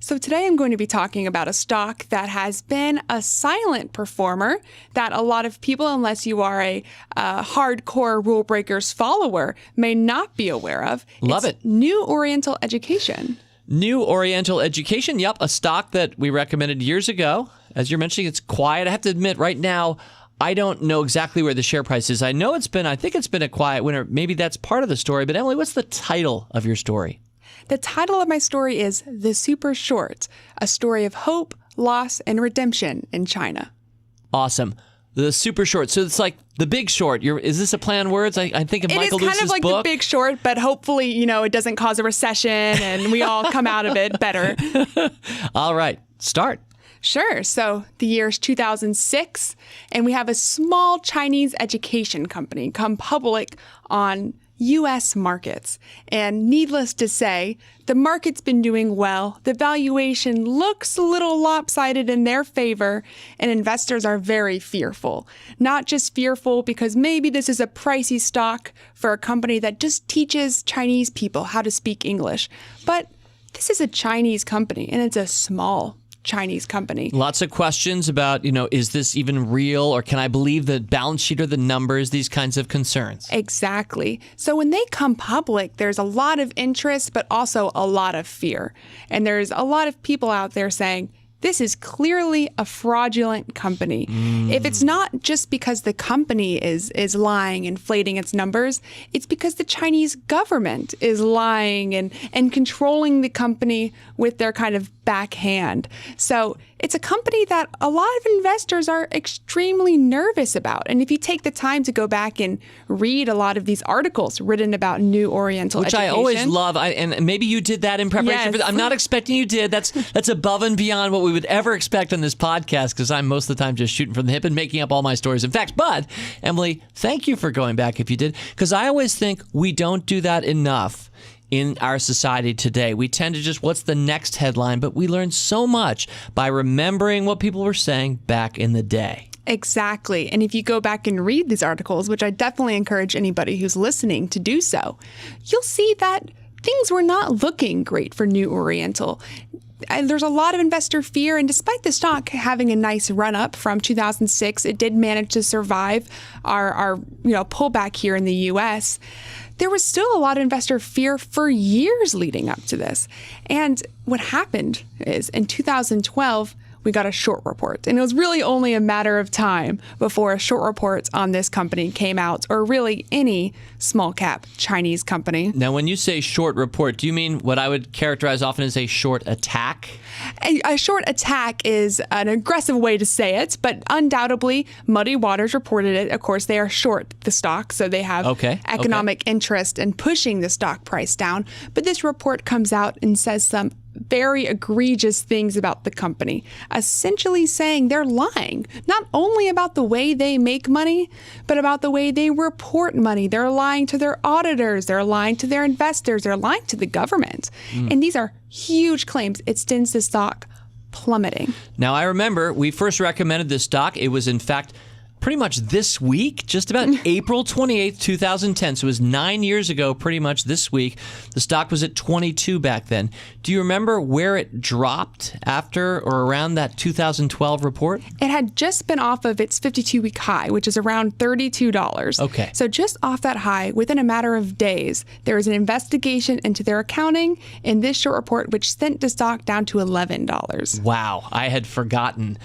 So today I'm going to be talking about a stock that has been a silent performer that a lot of people, unless you are a hardcore rule breakers follower, may not be aware of. Love it. New Oriental Education. New Oriental Education. Yep, a stock that we recommended years ago. As you're mentioning, it's quiet. I have to admit, right now, I don't know exactly where the share price is. I think it's been a quiet winner. Maybe that's part of the story. But Emily, what's the title of your story? The title of my story is The Super Short, a story of hope, loss, and redemption in China. Awesome. The Super Short. So it's like The Big Short. Is this a play on words? I think of Michael Lewis's book. It is kind of like The Big Short, but hopefully, it doesn't cause a recession and we all come out of it better. All right. Start. Sure. So the year is 2006, and we have a small Chinese education company come public on U.S. markets. And needless to say, the market's been doing well. The valuation looks a little lopsided in their favor, and investors are very fearful. Not just fearful because maybe this is a pricey stock for a company that just teaches Chinese people how to speak English, but this is a Chinese company, and it's a small Chinese company. Lots of questions about, is this even real, or can I believe the balance sheet or the numbers, these kinds of concerns. Exactly. So when they come public, there's a lot of interest, but also a lot of fear. And there's a lot of people out there saying, this is clearly a fraudulent company. If it's not just because the company is lying, inflating its numbers, it's because the Chinese government is lying and controlling the company with their kind of backhand. So it's a company that a lot of investors are extremely nervous about. And if you take the time to go back and read a lot of these articles written about New Oriental Which Education. I always love. And maybe you did that in preparation for that. I'm not expecting you did. That's above and beyond what we would ever expect on this podcast, because I'm most of the time just shooting from the hip and making up all my stories and facts. But, Emily, thank you for going back if you did, because I always think we don't do that enough in our society today. We tend to just, what's the next headline? But we learn so much by remembering what people were saying back in the day. Exactly. And if you go back and read these articles, which I definitely encourage anybody who's listening to do so, you'll see that things were not looking great for New Oriental. And there's a lot of investor fear, and despite the stock having a nice run up from 2006, it did manage to survive our pullback here in the U.S. There was still a lot of investor fear for years leading up to this. And what happened is in 2012, we got a short report. And it was really only a matter of time before a short report on this company came out, or really any small cap Chinese company. Now, when you say short report, do you mean what I would characterize often as a short attack? A short attack is an aggressive way to say it, but undoubtedly, Muddy Waters reported it. Of course, they are short the stock, so they have economic interest in pushing the stock price down. But this report comes out and says some very egregious things about the company, essentially saying they're lying, not only about the way they make money, but about the way they report money. They're lying to their auditors, they're lying to their investors, they're lying to the government. And these are huge claims. It sends the stock plummeting. Now, I remember we first recommended this stock. It was, in fact, pretty much this week, just about April 28th, 2010. So it was 9 years ago, pretty much this week. The stock was at 22 back then. Do you remember where it dropped after or around that 2012 report? It had just been off of its 52-week high, which is around $32. Okay. So just off that high, within a matter of days, there was an investigation into their accounting in this short report, which sent the stock down to $11. Wow. I had forgotten.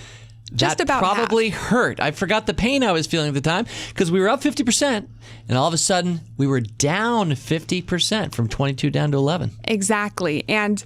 Just that about probably hurt. I forgot the pain I was feeling at the time, because we were up 50%, and all of a sudden we were down 50% from 22 down to 11. Exactly. And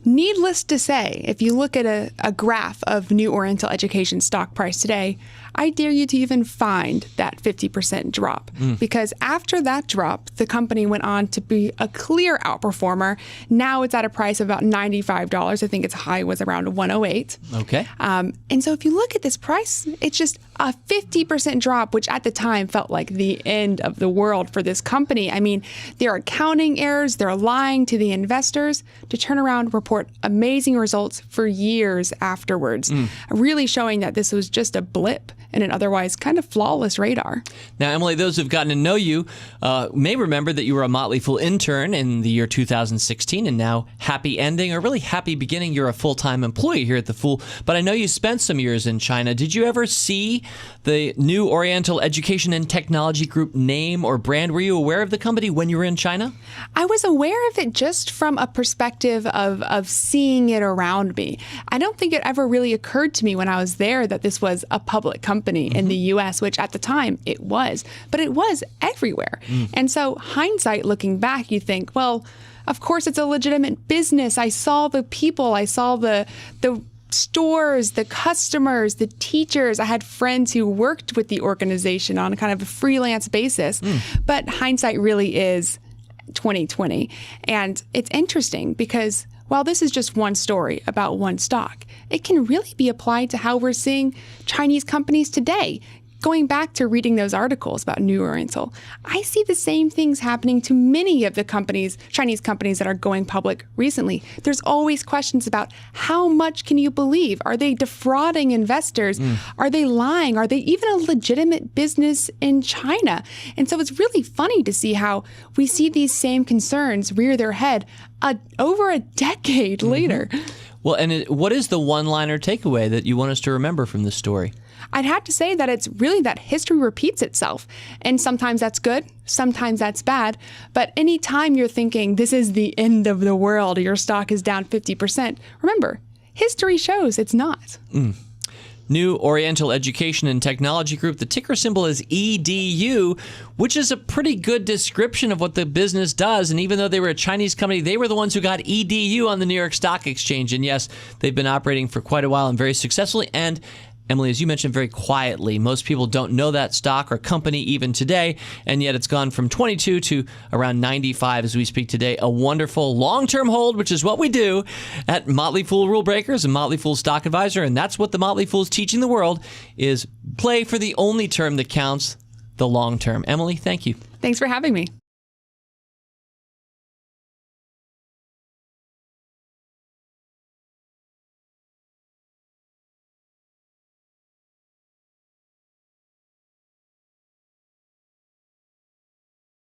needless to say, if you look at a graph of New Oriental Education stock price today, I dare you to even find that 50% drop. Because after that drop, the company went on to be a clear outperformer. Now it's at a price of about $95. I think its high was around $108. Okay. And so if you look at this price, it's just a 50% drop, which at the time felt like the end end of the world for this company. I mean, there are accounting errors, they're lying to the investors to turn around, report amazing results for years afterwards, really showing that this was just a blip in an otherwise kind of flawless radar. Now, Emily, those who've gotten to know you may remember that you were a Motley Fool intern in the year 2016, and now happy ending, or really happy beginning, you're a full-time employee here at the Fool. But I know you spent some years in China. Did you ever see the New Oriental Education and Technology Group name or brand? Were you aware of the company when you were in China? I was aware of it just from a perspective of seeing it around me. I don't think it ever really occurred to me when I was there that this was a public company in the U.S., which at the time it was, but it was everywhere. And so hindsight, looking back, you think, well, of course it's a legitimate business. I saw the people, I saw the stores, the customers, the teachers. I had friends who worked with the organization on kind of a freelance basis. But hindsight really is 2020. And it's interesting because while this is just one story about one stock, it can really be applied to how we're seeing Chinese companies today. Going back to reading those articles about New Oriental, I see the same things happening to many of the companies, Chinese companies that are going public recently. There's always questions about how much can you believe? Are they defrauding investors? Are they lying? Are they even a legitimate business in China? And so it's really funny to see how we see these same concerns rear their head over a decade later. Well, and what is the one-liner takeaway that you want us to remember from this story? I'd have to say that it's really that history repeats itself. And sometimes that's good, sometimes that's bad. But anytime you're thinking this is the end of the world, your stock is down 50%, remember, history shows it's not. New Oriental Education and Technology Group, the ticker symbol is EDU, which is a pretty good description of what the business does. And even though they were a Chinese company, they were the ones who got EDU on the New York Stock Exchange. And yes, they've been operating for quite a while and very successfully. And Emily, as you mentioned, very quietly. Most people don't know that stock or company even today, and yet it's gone from 22 to around 95 as we speak today. A wonderful long-term hold, which is what we do at Motley Fool Rule Breakers and Motley Fool Stock Advisor, and that's what the Motley Fool is teaching the world, is play for the only term that counts, the long term. Emily, thank you. Thanks for having me.